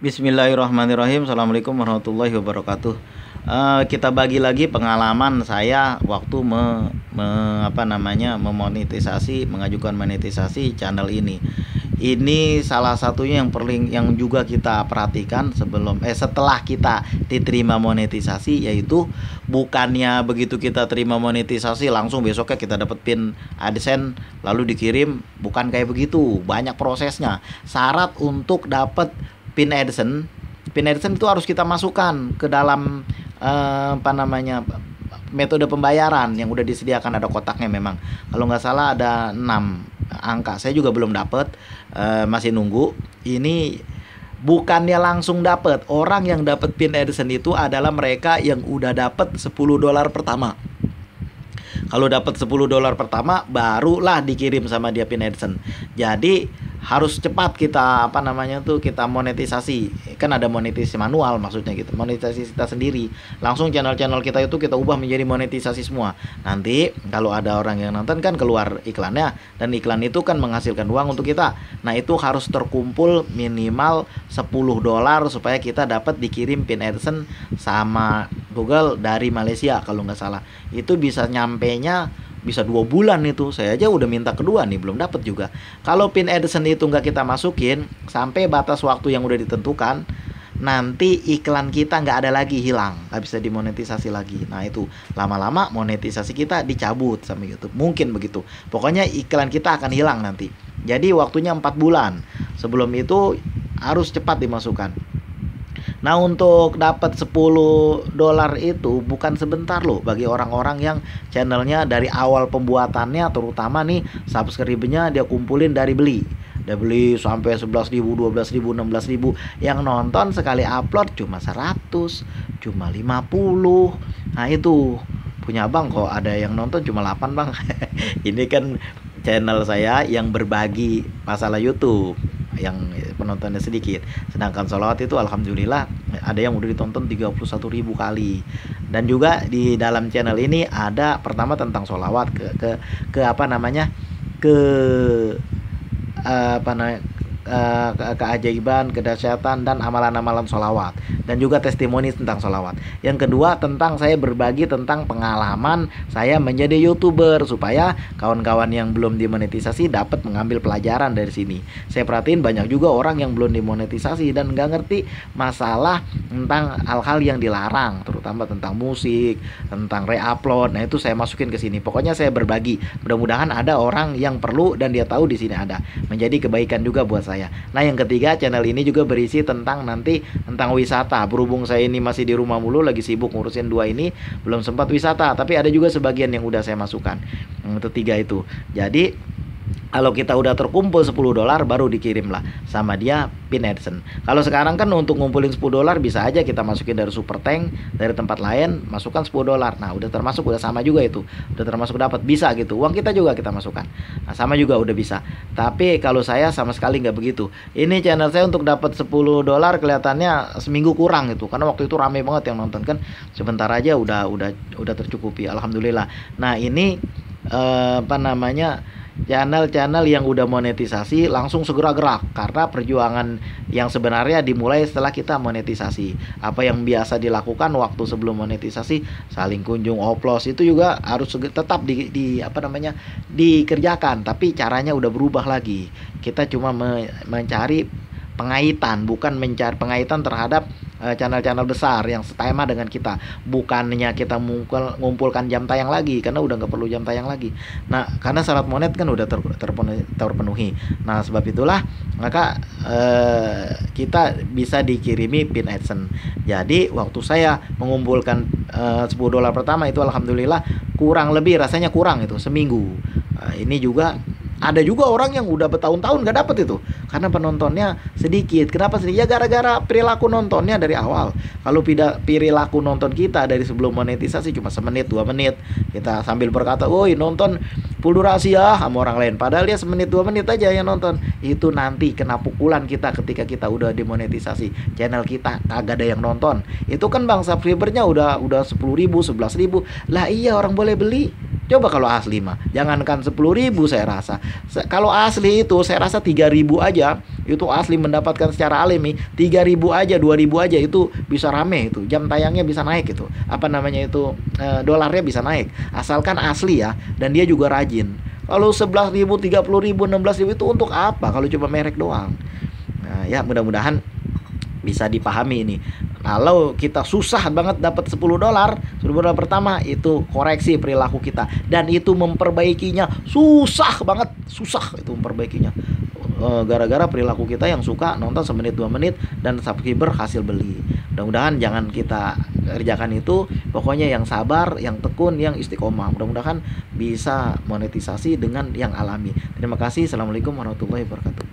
Bismillahirrahmanirrahim. Assalamualaikum warahmatullahi wabarakatuh. Kita bagi lagi pengalaman saya waktu memonetisasi, mengajukan monetisasi channel ini. Ini salah satunya yang juga kita perhatikan setelah kita diterima monetisasi, yaitu bukannya begitu kita terima monetisasi langsung besoknya kita dapat pin AdSense lalu dikirim, bukan kayak begitu. Banyak prosesnya. Syarat untuk dapat pin AdSense itu harus kita masukkan ke dalam metode pembayaran yang udah disediakan, ada kotaknya memang. Kalau nggak salah ada 6 angka. Saya juga belum dapat, masih nunggu. Ini bukannya langsung dapat. Orang yang dapat pin AdSense itu adalah mereka yang udah dapat $10 pertama. Kalau dapat $10 pertama, barulah dikirim sama dia pin AdSense. Jadi harus cepat kita kita monetisasi. Kan ada monetisasi manual, maksudnya gitu, monetisasi kita sendiri. Langsung channel-channel kita itu kita ubah menjadi monetisasi semua. Nanti kalau ada orang yang nonton kan keluar iklannya, dan iklan itu kan menghasilkan uang untuk kita. Nah, itu harus terkumpul minimal $10 supaya kita dapat dikirim pin AdSense sama Google dari Malaysia kalau nggak salah. Itu bisa nyampenya bisa 2 bulan itu. Saya aja udah minta kedua nih, belum dapat juga. Kalau pin AdSense itu nggak kita masukin sampai batas waktu yang udah ditentukan, nanti iklan kita nggak ada lagi, hilang, nggak bisa dimonetisasi lagi. Nah, itu lama-lama monetisasi kita dicabut sama YouTube, mungkin begitu. Pokoknya iklan kita akan hilang nanti. Jadi waktunya 4 bulan. Sebelum itu harus cepat dimasukkan. Nah, untuk dapat $10 itu bukan sebentar loh bagi orang-orang yang channelnya dari awal pembuatannya, terutama nih subscribe-nya dia kumpulin dari beli. Dia beli sampai 11.000, 12.000, 16.000. Yang nonton sekali upload cuma 100, cuma 50. Nah, itu punya abang kok ada yang nonton cuma 8, bang. Ini kan channel saya yang berbagi masalah YouTube, yang penontonnya sedikit. Sedangkan sholawat itu alhamdulillah ada yang udah ditonton 31.000 kali. Dan juga di dalam channel ini ada pertama tentang sholawat keajaiban, kedahsyatan, dan amalan-amalan sholawat, dan juga testimoni tentang sholawat. Yang kedua tentang saya berbagi tentang pengalaman saya menjadi YouTuber, supaya kawan-kawan yang belum dimonetisasi dapat mengambil pelajaran dari sini. Saya perhatiin banyak juga orang yang belum dimonetisasi dan nggak ngerti masalah tentang hal-hal yang dilarang, terutama tentang musik, tentang re-upload. Nah, itu saya masukin ke sini. Pokoknya saya berbagi. Mudah-mudahan ada orang yang perlu dan dia tahu di sini ada. Menjadi kebaikan juga buat saya. Nah, yang ketiga, channel ini juga berisi tentang wisata. Berhubung saya ini masih di rumah mulu, lagi sibuk ngurusin 2 ini, belum sempat wisata. Tapi ada juga sebagian yang udah saya masukkan. Itu 3 itu. Jadi kalau kita udah terkumpul $10 baru dikirim lah sama dia pin AdSense. Kalau sekarang kan untuk ngumpulin $10 bisa aja kita masukin dari Super Tank, dari tempat lain, masukkan $10. Nah, udah termasuk, udah sama juga itu. Udah termasuk dapat, bisa gitu. Uang kita juga kita masukkan. Nah, sama juga udah bisa. Tapi kalau saya sama sekali nggak begitu. Ini channel saya untuk dapat $10 kelihatannya seminggu kurang itu. Karena waktu itu rame banget yang nonton kan. Sebentar aja udah tercukupi, alhamdulillah. Nah, ini channel-channel yang udah monetisasi langsung segera gerak, karena perjuangan yang sebenarnya dimulai setelah kita monetisasi. Apa yang biasa dilakukan waktu sebelum monetisasi, saling kunjung, oplos, itu juga harus tetap dikerjakan, tapi caranya udah berubah lagi. Kita cuma mencari pengaitan, bukan mencari pengaitan terhadap channel-channel besar yang setema dengan kita. Bukannya kita mengumpulkan jam tayang lagi, karena udah nggak perlu jam tayang lagi. Nah, karena syarat monet kan udah terpenuhi. Nah, sebab itulah maka kita bisa dikirimi pin AdSense. Jadi waktu saya mengumpulkan $10 pertama itu alhamdulillah kurang lebih rasanya kurang itu seminggu. Ini juga ada juga orang yang udah bertahun-tahun gak dapet itu, karena penontonnya sedikit. Kenapa sedikit? Ya gara-gara perilaku nontonnya dari awal. Kalau perilaku nonton kita dari sebelum monetisasi cuma semenit 2 menit, kita sambil berkata, woi nonton full durasi ya, sama orang lain, padahal dia semenit 2 menit aja yang nonton. Itu nanti kena pukulan kita ketika kita udah dimonetisasi, channel kita kagak ada yang nonton. Itu kan bang, subscribernya udah 10.000, 11.000. Lah iya, orang boleh beli, Coba kalau asli mah, jangankan 10.000 saya rasa. Kalau asli itu saya rasa 3.000 aja, itu asli mendapatkan secara alami 3.000 aja, 2.000 aja itu bisa rame itu. Jam tayangnya bisa naik itu. Apa namanya itu? Dolarnya bisa naik. Asalkan asli ya, dan dia juga rajin. Kalau 11.000, 30.000, 16.000 itu untuk apa kalau cuma merek doang? Nah, ya mudah-mudahan bisa dipahami ini. Kalau kita susah banget dapat 10 dolar, 10 dolar pertama itu koreksi perilaku kita, dan itu memperbaikinya susah banget, susah itu memperbaikinya. Gara-gara perilaku kita yang suka nonton semenit 2 menit dan subscriber hasil beli. Mudah-mudahan jangan kita kerjakan itu. Pokoknya yang sabar, yang tekun, yang istiqomah. Mudah-mudahan bisa monetisasi dengan yang alami. Terima kasih. Assalamualaikum warahmatullahi wabarakatuh.